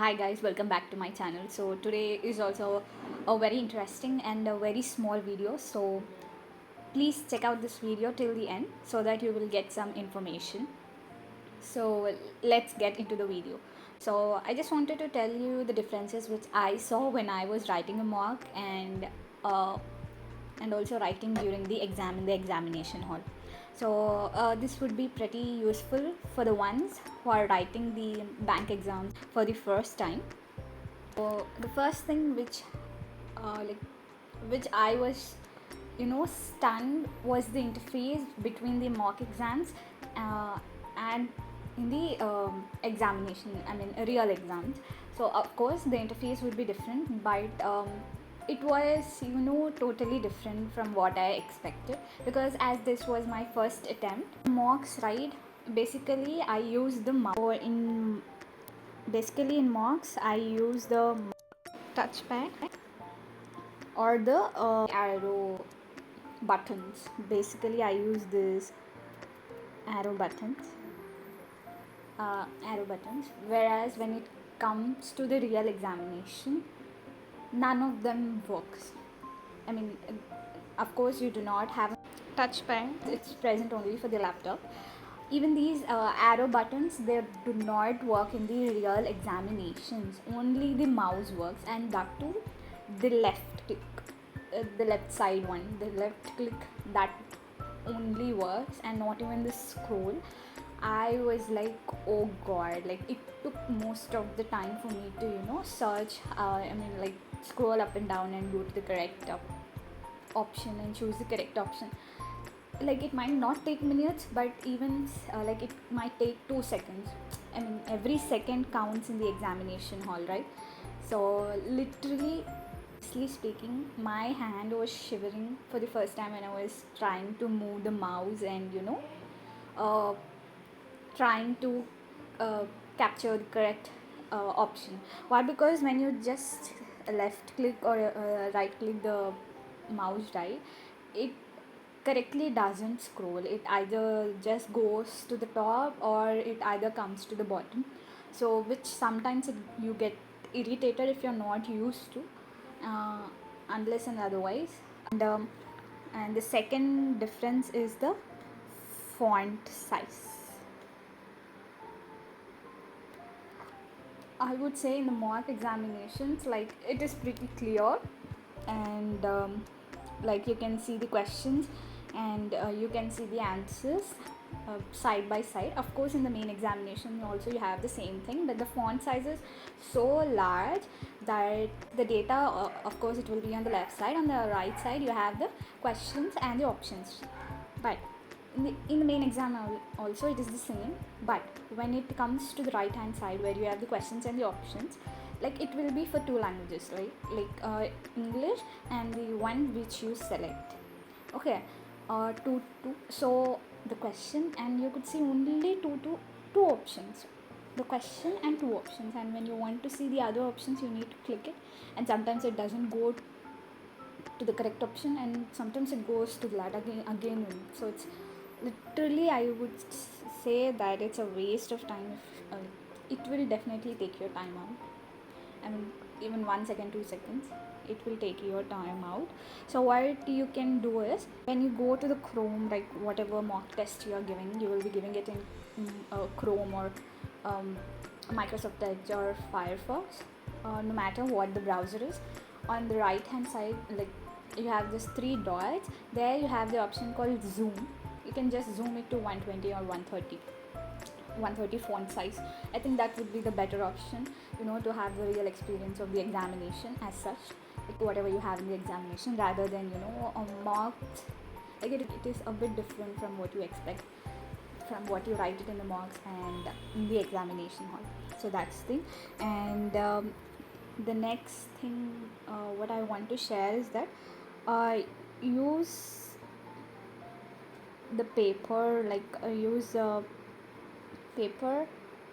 Hi guys, welcome back to my channel. So today is also a very interesting and a very small video, so please check out this video till the end so that you will get some information. So let's get into the video. So I just wanted to tell you the differences which I saw when I was writing a mock uh, and also writing during the exam in the examination hall. So this would be pretty useful for the ones who are writing the bank exams for the first time. So the first thing which I was stunned was the interface between the mock exams and in the examination, I mean real exams. So of course the interface would be different, but it was totally different from what I expected, because as this was my first attempt mocks, right? Basically I use the mouse, or in mocks I use the touchpad or the arrow buttons. Basically I use this arrow buttons whereas when it comes to the real examination, none of them works. I mean, of course you do not have a touchpad, it's present only for the laptop. Even these arrow buttons, they do not work in the real examinations. Only the mouse works, and that too the left click, the left side one, the left click, that only works, and not even the scroll. I was like, oh god, like it took most of the time for me to search, like scroll up and down and go to the correct option and choose the correct option. Like it might not take minutes, but even like it might take 2 seconds. I mean, every second counts in the examination hall, right? So literally speaking, my hand was shivering for the first time when I was trying to move the mouse and uh, trying to uh, capture the correct option. Why? Because when you just left click or right click the mouse, right, it correctly doesn't scroll. It either just goes to the top or it either comes to the bottom. So which sometimes you get irritated if you're not used to, uh, unless and otherwise. And the second difference is the font size. I would say in the mock examinations, like it is pretty clear, and like you can see the questions and you can see the answers side by side. Of course, in the main examination also you have the same thing, but the font size is so large that the data, of course, it will be on the left side. On the right side, you have the questions and the options. But in the main exam also it is the same, but when it comes to the right hand side where you have the questions and the options, like it will be for two languages, right? Like English and the one which you select. Okay, two. So the question, and you could see only two options, the question and two options, and when you want to see the other options you need to click it, and sometimes it doesn't go to the correct option, and sometimes it goes to that again. So it's literally, I would say that it's a waste of time. If it will definitely take your time out. I mean, even 1 second, 2 seconds, it will take your time out. So what you can do is, when you go to the Chrome, like whatever mock test you are giving, you will be giving it in Chrome or Microsoft Edge or Firefox, no matter what the browser is. On the right hand side, like you have this 3 dots. There you have the option called zoom. You can just zoom it to 120 or 130 font size. I think that would be the better option, to have the real experience of the examination as such, like whatever you have in the examination, rather than a mock. Like it is a bit different from what you expect, from what you write it in the mocks and in the examination hall. So that's the thing. And the next thing what I want to share is that use the paper, like use paper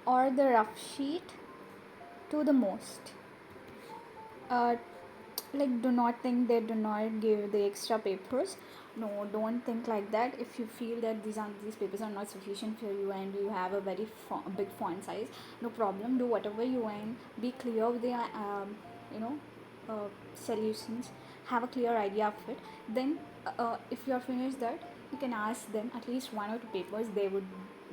or the rough sheet to the most. Like, do not think they do not give the extra papers. No, don't think like that. If you feel that these papers are not sufficient for you and you have a very big font size, no problem. Do whatever you want. Be clear with the you know solutions. Have a clear idea of it. Then, if you're finished that, you can ask them at least one or two papers.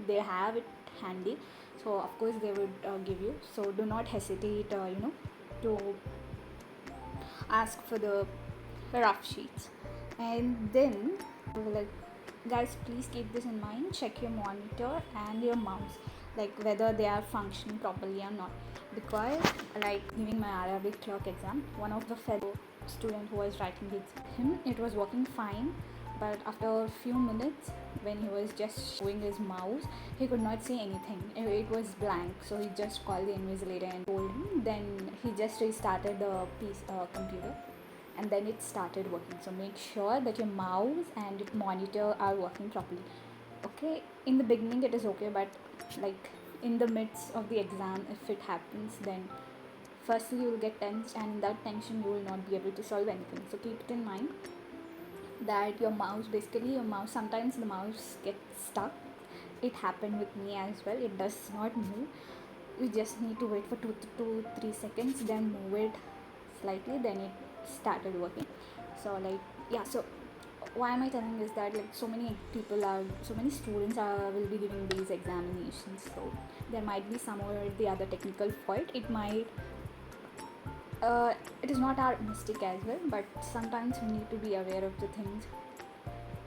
They have it handy. So of course they would give you. So do not hesitate. To ask for the rough sheets. And then, like, guys, please keep this in mind. Check your monitor and your mouse, like whether they are functioning properly or not. Because, like, giving my RRB clerk exam, one of the fellow student who was writing him, it was working fine, but after a few minutes, when he was just showing his mouse, he could not see anything. It was blank. So he just called the invigilator and told him. Then he just restarted the computer, and then it started working. So make sure that your mouse and your monitor are working properly. Okay, in the beginning it is okay, but like in the midst of the exam, if it happens, then firstly you will get tense, and in that tension you will not be able to solve anything. So keep it in mind that your mouse, sometimes the mouse gets stuck. It happened with me as well. It does not move. You just need to wait for 2 to 3 seconds, then move it slightly, then it started working. So, like, yeah. So why am I telling this? That, like, so many students will be giving these examinations. So there might be some or the other technical fault. It is not our mistake as well, but sometimes we need to be aware of the things.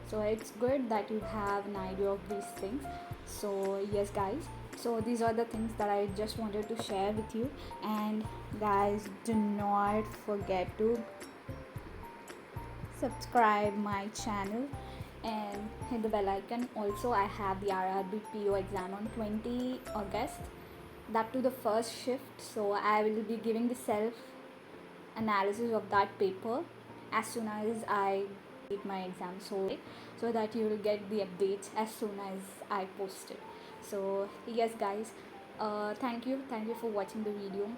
So it's good that you have an idea of these things. So yes, guys, so these are the things that I just wanted to share with you. And guys, do not forget to subscribe my channel and hit the bell icon. Also, I have the RRB PO exam on 20 August, that to the first shift. So I will be giving the self analysis of that paper as soon as I get my exam, so that you will get the updates as soon as I post it. So yes, guys, thank you for watching the video.